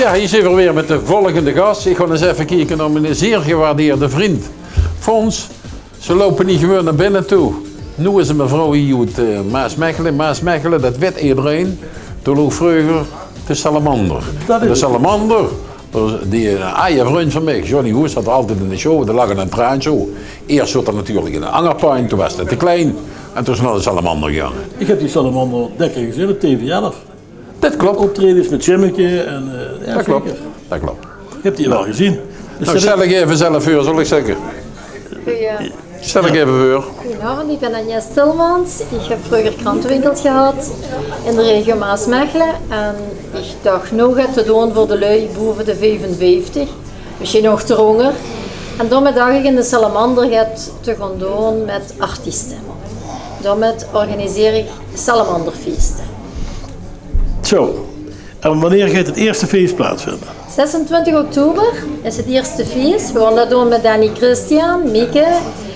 Ja, hier zijn we weer met de volgende gast. Ik ga eens even kijken naar mijn zeer gewaardeerde vriend Fons. Ze lopen niet gewoon naar binnen toe. Nu is een mevrouw hier uit Maasmechelen. Maasmechelen, dat weet iedereen. Toen ook vroeger de salamander. De salamander, die een vriend van mij, Johnny Hoes, zat altijd in de show. Er lag een traantje. Eerst zat er natuurlijk in een angerpijn, toen was het te klein. En toen is naar de salamander gegaan. Ik heb die salamander lekker gezien op TV11. Dat klopt. Optredens met Jimmeke en ja, dat klopt. Dat klopt. Ik heb die wel gezien. Dus nou, stel ik even zelf voor, zal ik zeggen. Stel ik even voor. Goedenavond, ik ben Agnes Stilmans. Ik heb vroeger krantenwinkels gehad in de regio Maasmechelen. En ik dacht nog het te doen voor de lui boven de 55. Misschien nog te honger. En daarmee dacht ik in de Salamander het te gaan doen met artiesten. Daarmee organiseer ik Salamanderfeesten. Zo, en wanneer gaat het eerste feest plaatsvinden? 26 oktober is het eerste feest. We gaan dat doen met Danny Christian, Mieke,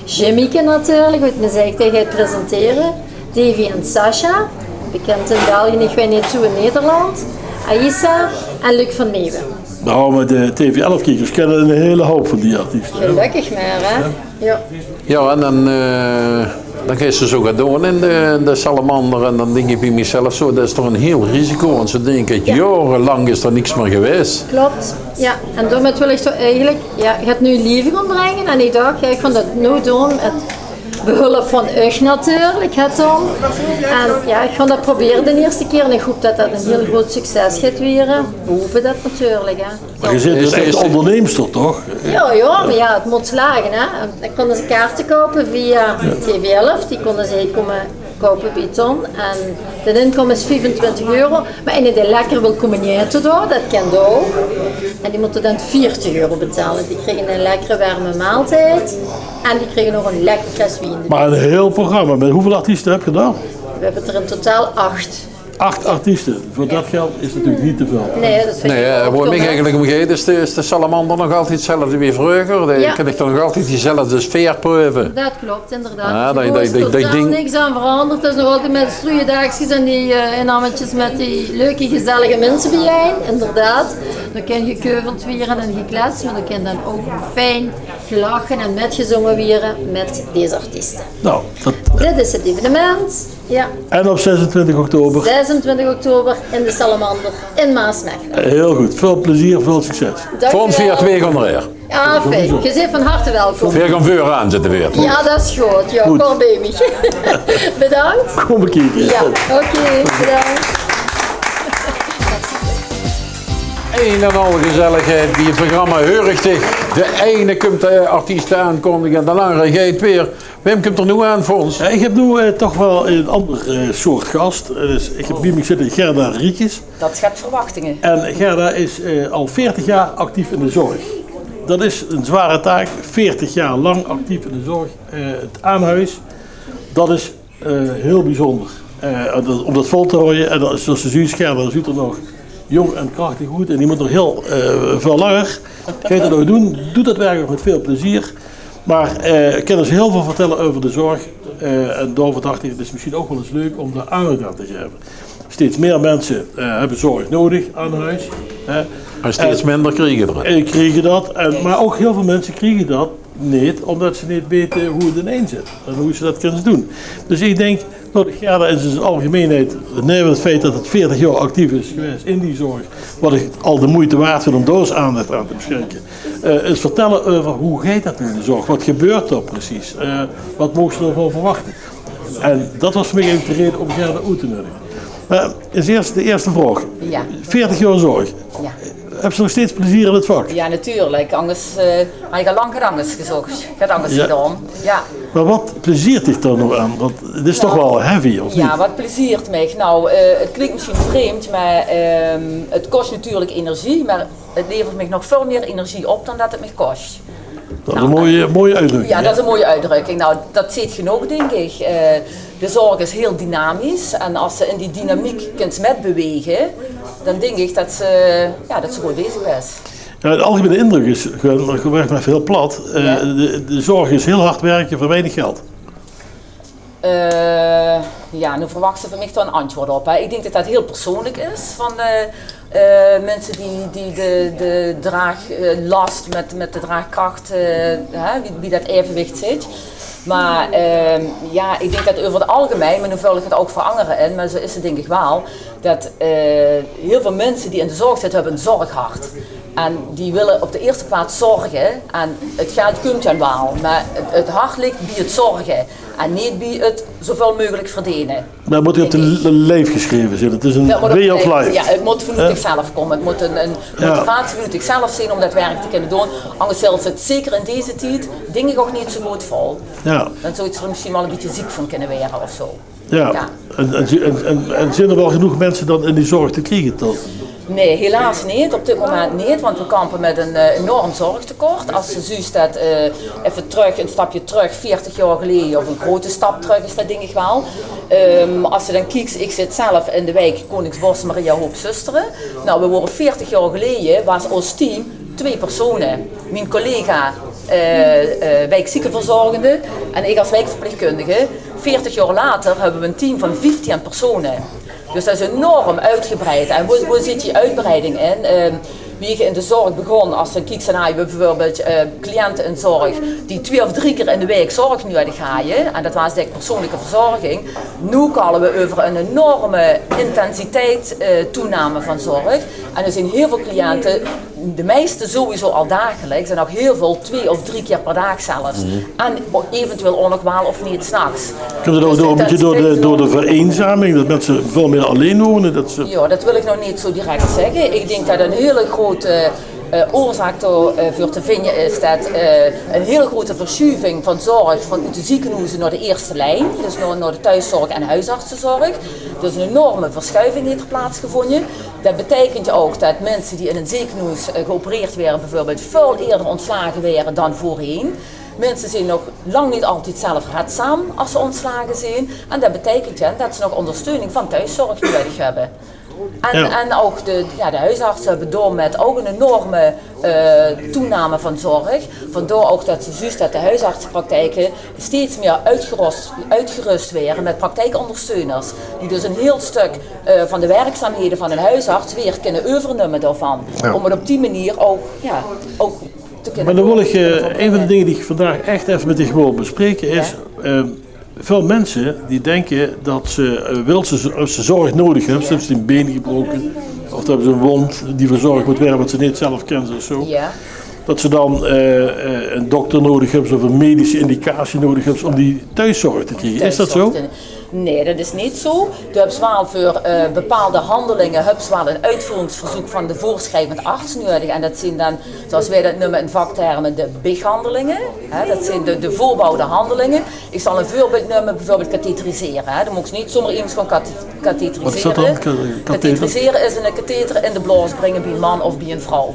Jimmeke natuurlijk, wat me zegt hij gaat presenteren. Davy en Sasha, bekend in België, ik weet niet zo in Nederland. Aïssa en Luc van Meeuwen. Nou, maar de TV11-kijkers kennen een hele hoop van die artiesten. Gelukkig maar, hè? Ja. Ja, en dan ga je ze zo gaan doen in de salamander en dan denk ik bij mezelf zo, dat is toch een heel risico, want ze denken, jarenlang is er niks meer geweest. Klopt, ja. En daarmee wil ik zo eigenlijk, ja, je gaat nu liefde gaan brengen en ik dacht, ja, ik ga dat nu doen met behulp van u natuurlijk, het dan. En ja, ik ga dat proberen de eerste keer en ik hoop dat dat een heel groot succes gaat worden. We hopen dat natuurlijk, hè. Maar je zit dus echt onderneemster, toch? Ja, ja, maar ja, het moet slagen, hè. Dan konden ze kaarten kopen via TV11, die konden ze komen kopen bij Ton. En de inkomen is €25. Maar en die lekker wil komen eten door, dat kan ook. En die moeten dan €40 betalen. Die krijgen een lekkere warme maaltijd. En die krijgen nog een lekker glas wien. Maar een heel programma. Met hoeveel artiesten heb je daar? We hebben er in totaal 8. 8 artiesten. Voor dat geld is natuurlijk niet te veel. Nee, dat vind ik ook. Waar ik eigenlijk om geeft is de salamander nog altijd hetzelfde wie vroeger. Je krijgt toch nog altijd diezelfde sfeerproeven. Dat klopt, inderdaad. Ja, Er is totaal niks aan veranderd. Het is nog altijd met stroeiendagjes en die innametjes met die leuke, gezellige mensen bijeen. Inderdaad. Dan kan je keuveld wieren en gekletst, maar dan kan dan ook fijn gelachen en metgezongen wieren met deze artiesten. Nou, Dit is het evenement. Ja. En op 26 oktober? 26 oktober in de Salamander in Maasmechelen. Heel goed. Veel plezier, veel succes. Voor via 2 gaan er. Ja, fijn. Je bent van harte welkom. Weer gaan vuur aan zitten weer. Ja, dat is goed. Ja, kom bij me. Bedankt. Kom bekijken. Ja, oké. Bedankt. Een en al gezelligheid die het programma heurigtig. De ene komt de artiest aankondigen en de andere gaat weer. Wim komt er nu aan voor ons? Ja, ik heb nu toch wel een ander soort gast. Dus ik heb bij me zitten Gerda Rietjes. Dat schept verwachtingen. En Gerda is al 40 jaar actief in de zorg. Dat is een zware taak, 40 jaar lang actief in de zorg. Het aanhuis, dat is heel bijzonder. Om dat vol te houden, en zoals je ziet, Gerda ziet er nog jong en krachtig goed en die moet nog heel veel langer. Ga je dat nou doen, doe dat werkelijk met veel plezier. Maar ik kan dus heel veel vertellen over de zorg. En daarvoor dacht ik, het is misschien ook wel eens leuk om daar aandacht aan te geven. Steeds meer mensen hebben zorg nodig aan huis. Maar steeds minder krijgen dat. Maar ook heel veel mensen krijgen dat niet, omdat ze niet weten hoe het ineen zit. En hoe ze dat kunnen doen. Dus ik denk, dat Gerda in zijn algemeenheid, nemen het feit dat het 40 jaar actief is geweest in die zorg, wat ik al de moeite waard vind om daar aandacht aan te beschenken, is vertellen over hoe gaat dat nu in de zorg, wat gebeurt er precies, wat mogen ze ervan verwachten. En dat was voor mij even de reden om Gerda uit te nodigen. Is de eerste vraag. Ja. 40 jaar zorg. Ja. Heb je nog steeds plezier in het vak? Ja, natuurlijk. Anders had ik al lang anders gezocht. Ik had anders gedaan. Ja. Maar wat pleziert dich dan nog aan? Want het is toch wel heavy, of niet? Ja, wat pleziert mij? Nou, het klinkt misschien vreemd, maar het kost natuurlijk energie. Maar het levert mij nog veel meer energie op dan dat het me kost. Dat is een mooie uitdrukking. Ja, dat is een mooie uitdrukking. Nou, dat zit genoeg, denk ik. De zorg is heel dynamisch en als ze in die dynamiek kunt metbewegen, dan denk ik dat ze goed bezig is. Ja, de algemene indruk is, maar ik werk maar heel plat, de zorg is heel hard werken voor weinig geld. Ja, nu verwacht ze van mij toch een antwoord op. Hè. Ik denk dat dat heel persoonlijk is. Mensen die de draaglast met de draagkracht, wie dat evenwicht zit. Maar ik denk dat over het algemeen, maar nu vul ik het ook voor anderen in, maar zo is het denk ik wel, dat heel veel mensen die in de zorg zitten hebben een zorghart. En die willen op de eerste plaats zorgen en het geld komt dan wel, maar het hart ligt bij het zorgen en niet bij het zoveel mogelijk verdienen. Maar moet op de lijf geschreven zijn, het is een way of life. Ja, het moet vanuit zichzelf komen, het moet een motivatie vanuit zichzelf zijn om dat werk te kunnen doen. Anders zelfs het zeker in deze tijd dingen ook niet zo goed vol. Ja. Dan zou je er misschien wel een beetje ziek van kunnen worden of zo. Ja, ja. En zijn er wel genoeg mensen dan in die zorg te krijgen dan? Nee, helaas niet. Op dit moment niet, want we kampen met een enorm zorgtekort. Als je ziet dat even een stapje terug, 40 jaar geleden, of een grote stap terug is dat denk ik wel. Als je dan kijkt, ik zit zelf in de wijk Koningsbos Maria Hoop Zusteren. Nou, we worden 40 jaar geleden, was ons team 2 personen. Mijn collega wijkziekenverzorgende en ik als wijkverpleegkundige. 40 jaar later hebben we een team van 15 personen. Dus dat is enorm uitgebreid. En waar zit die uitbreiding in? Wie je in de zorg begon, als een kijkt naar bijvoorbeeld cliënten in zorg die 2 of 3 keer in de week zorg nodig hadden, en dat was de persoonlijke verzorging. Nu kallen we over een enorme intensiteit toename van zorg. En er zijn heel veel cliënten, de meeste sowieso al dagelijks, en ook heel veel 2 of 3 keer per dag zelfs. En eventueel ook nog wel of niet 's nachts. Komt het ook door, een beetje door de vereenzaming, dat mensen veel meer alleen wonen? Ja, dat wil ik nog niet zo direct zeggen. Ik denk dat een hele grote oorzaak voor te vinden is dat een hele grote verschuiving van zorg vanuit de ziekenhuizen naar de eerste lijn, dus naar de thuiszorg en huisartsenzorg. Dus een enorme verschuiving heeft er plaatsgevonden. Dat betekent ook dat mensen die in een ziekenhuis geopereerd werden bijvoorbeeld veel eerder ontslagen werden dan voorheen. Mensen zijn nog lang niet altijd zelf redzaam als ze ontslagen zijn. En dat betekent dat ze nog ondersteuning van thuiszorg nodig hebben. En ook de huisartsen hebben door met ook een enorme toename van zorg. Vandaar ook dat ze juist dat de huisartsenpraktijken steeds meer uitgerust werden met praktijkondersteuners. Die dus een heel stuk van de werkzaamheden van een huisarts weer kunnen overnemen daarvan. Ja. Om het op die manier ook te kunnen. Maar dan wil ik een van de dingen die ik vandaag echt even met je wil bespreken is. Veel mensen die denken dat ze zorg nodig hebben, ze hebben een been gebroken of hebben ze een wond die verzorgd moet worden wat ze niet zelf kennen of zo. Ja. Dat ze dan een dokter nodig hebben of een medische indicatie nodig hebben om die thuiszorg te krijgen. Is dat zo? Nee, dat is niet zo. Je hebt wel voor bepaalde handelingen wel een uitvoeringsverzoek van de voorschrijvend arts nodig. En dat zijn dan, zoals wij dat noemen in vaktermen, de BIG-handelingen. Dat zijn de voorbouwde handelingen. Ik zal een voorbeeld noemen, bijvoorbeeld katheteriseren. Dan moet je niet zomaar iemand gaan katheteriseren. Wat is dat dan? Katheteriseren is een katheter in de blaas brengen bij een man of bij een vrouw.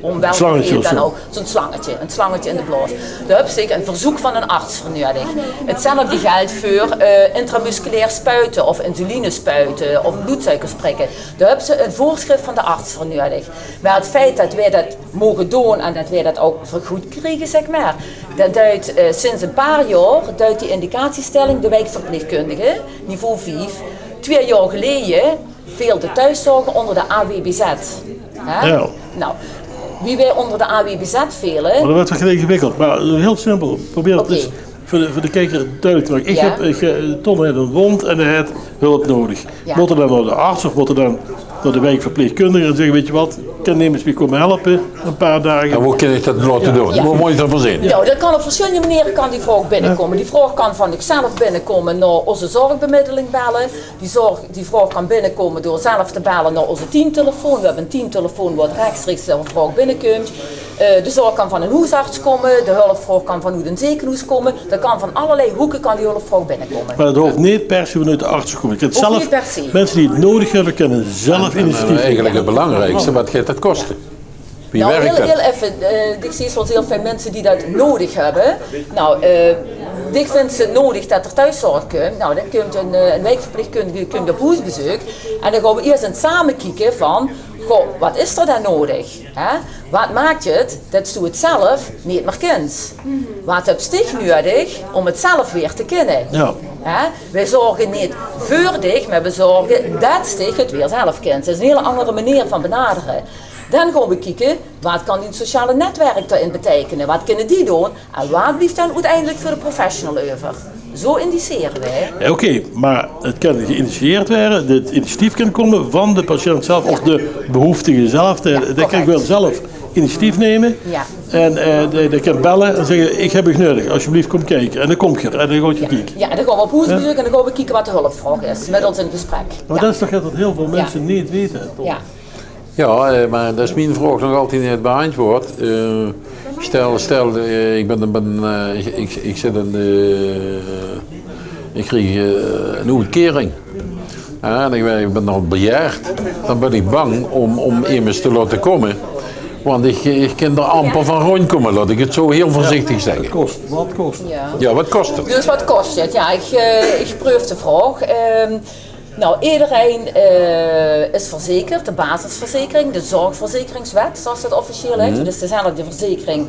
Om welke reden dan ook. Zo'n slangetje in de blaas. Daar heb je een verzoek van een arts voor nodig. Hetzelfde geldt voor intramusculair spuiten of insuline spuiten of bloedsuikers prikken. Daar hebben ze een voorschrift van de arts voor nodig. Maar het feit dat wij dat mogen doen en dat wij dat ook vergoed krijgen, zeg maar, dat duidt sinds een paar jaar duidt die indicatiestelling de wijkverpleegkundige, niveau 5. 2 jaar geleden viel de thuiszorg onder de AWBZ. Ja. Nou, wie wij onder de AWBZ vielen. Maar dat wordt toch ingewikkeld, maar heel simpel. Probeer het dus voor de kijker duidelijk te maken. Ton heeft een wond en hij heeft hulp nodig. Ja. Moet er dan naar de arts of moet er dan naar de wijkverpleegkundige en zeggen, weet je wat, kan nemen eens komen helpen een paar dagen. En hoe kan ik dat laten doen? Hoe moet je dat voorzien? Nou, dat kan op verschillende manieren kan die vraag binnenkomen. Die vraag kan van ikzelf binnenkomen naar onze zorgbemiddeling bellen. Die vraag kan binnenkomen door zelf te bellen naar onze teamtelefoon. We hebben een teamtelefoon waar rechtstreeks de vraag binnenkomt. De zorg kan van een huisarts komen, de hulpvraag kan van een ziekenhuis komen. Dat kan van allerlei hoeken kan die hulpvraag binnenkomen. Maar dat hoeft niet per se vanuit de arts komen. Je zelf, mensen die het nodig hebben, kunnen zelf initiatief. Eigenlijk het belangrijkste, wat gaat dat kosten? Wie nou, werkt heel even, ik zie soms heel veel mensen die dat nodig hebben. Nou, ik vind het nodig dat er thuiszorg komt. Nou, dan komt een wijkverpleegkundige op huisbezoek. En dan gaan we eerst samen kijken van, goh, wat is er dan nodig? Hè? Wat maakt het dat je het zelf niet meer kunt? Wat heb je nodig om het zelf weer te kunnen? Ja. Hè? Wij zorgen niet voor dich, maar we zorgen dat je het weer zelf kunt. Dat is een hele andere manier van benaderen. Dan gaan we kijken, wat kan die sociale netwerk daarin betekenen? Wat kunnen die doen? En wat blijft dan uiteindelijk voor de professional over? Zo indiceren wij. Ja, oké, maar het kan geïnitieerd worden, het initiatief kan komen van de patiënt zelf of de behoeftige zelf. Dat kan ik wel zelf initiatief nemen. Ja. En je kan bellen en zeggen, ik heb u nodig, alsjeblieft kom kijken. En dan kom je er en dan ga je kijken. Ja, dan gaan we op huisbezoek en dan gaan we kijken wat de hulpvraag is met ons in gesprek. Maar dat is toch dat heel veel mensen niet weten. Toch? Ja. Ja, maar dat is mijn vraag nog altijd niet beantwoord. Stel, ik zit in ik kreeg een uitkering. En ik ben nog bejaard. Dan ben ik bang om immers te laten komen. Want ik kan er amper van rondkomen, laat ik het zo heel voorzichtig zeggen. Wat kost? Ja, wat kost het? Dus wat kost het? Ja, ik proef de vraag. Nou, iedereen is verzekerd, de basisverzekering, de zorgverzekeringswet, zoals het officieel heet. Dus dezelfde verzekering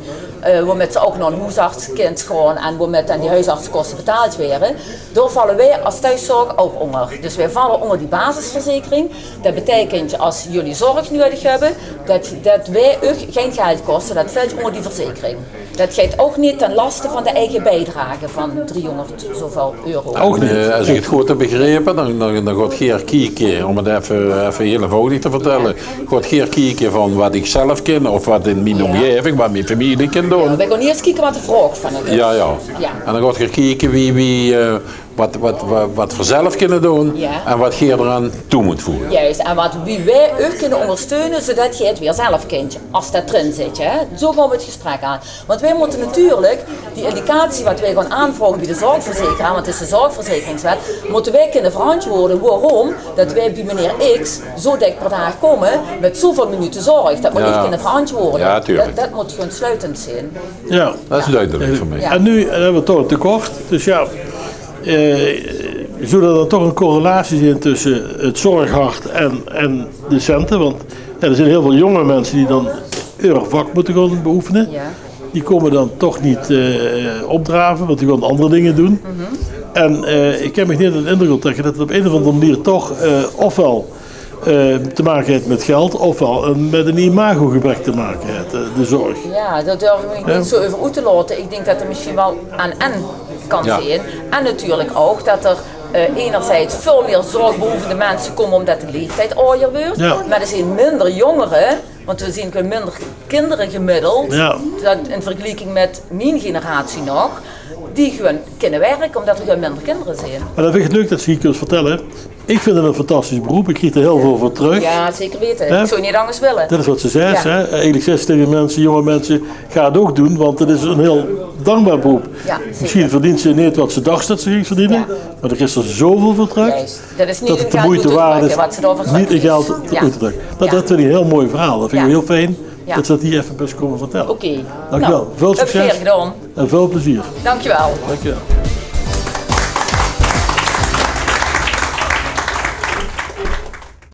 waarmee ze ook naar een huisartskind gaan en waarmee dan die huisartskosten betaald werden. Daar vallen wij als thuiszorg ook onder. Dus wij vallen onder die basisverzekering. Dat betekent als jullie zorg nodig hebben, dat wij u geen geld kosten, dat valt onder die verzekering. Dat gaat ook niet ten laste van de eigen bijdrage van 300 zoveel euro. Ook niet. Als ik het goed heb begrepen, dan gaat Geer kijken, om het even heel eenvoudig te vertellen, gaat Geer kijken van wat ik zelf ken of wat in mijn omgeving, wat mijn familie kan doen. Ja, wij gaan eerst kijken wat de vraag van het is. Ja. En dan gaat Geer kijken wie wat we zelf kunnen doen en wat Geer eraan toe moet voegen. Juist, en wie wij u kunnen ondersteunen zodat je het weer zelf kent, als dat erin zit. Hè? Zo gaan we het gesprek aan. Want wij moeten natuurlijk die indicatie wat wij gaan aanvragen bij de zorgverzekeraar, want het is de zorgverzekeringswet, moeten wij kunnen verantwoorden waarom dat wij bij meneer X zo dik per dag komen met zoveel minuten zorg. Dat moet ik kunnen verantwoorden. Ja, tuurlijk. Dat moet gewoon sluitend zijn. Ja, dat is duidelijk voor mij. Ja. En nu hebben we toch een tekort. Dus ja, zodat er toch een correlatie zit tussen het zorghart en de centen. Want er zijn heel veel jonge mensen die dan hun vak moeten gaan beoefenen. Ja. Die komen dan toch niet opdraven, want die gaan andere dingen doen. En ik heb me niet de indruk trekken dat het op een of andere manier toch ofwel te maken heeft met geld, ofwel met een imagogebrek te maken heeft, de zorg. Ja, daar durf ik niet zo over uit te laten. Ik denk dat er misschien wel aan kan zijn. En natuurlijk ook dat er enerzijds veel meer zorgbehoevende mensen komen omdat de leeftijd ouder wordt. Ja. Maar er zijn minder jongeren, want we zien minder kinderen gemiddeld, dat in vergelijking met mijn generatie nog, die gewoon kunnen werken omdat er gewoon minder kinderen zijn. Maar dan vind ik het leuk dat je hier kunt vertellen. Ik vind het een fantastisch beroep, ik krijg er heel veel voor terug. Ja, zeker weten. Ik zou niet anders willen. Dat is wat ze zei. Hè? Eigenlijk zegt ze tegen mensen, jonge mensen, ga het ook doen, want het is een heel dankbaar beroep. Ja, misschien verdient ze niet wat ze dacht dat ze ging verdienen, maar er is er zoveel voor terug. Juist. Dat is niet dat een het de geld moeite waard is, wat ze daarvoor niet in geld te drukken. Dat vind ik een heel mooi verhaal, dat vind ik heel fijn dat ze dat hier even best komen vertellen. Oké. Dankjewel, veel succes gedaan. en veel plezier. Dankjewel. Dankjewel.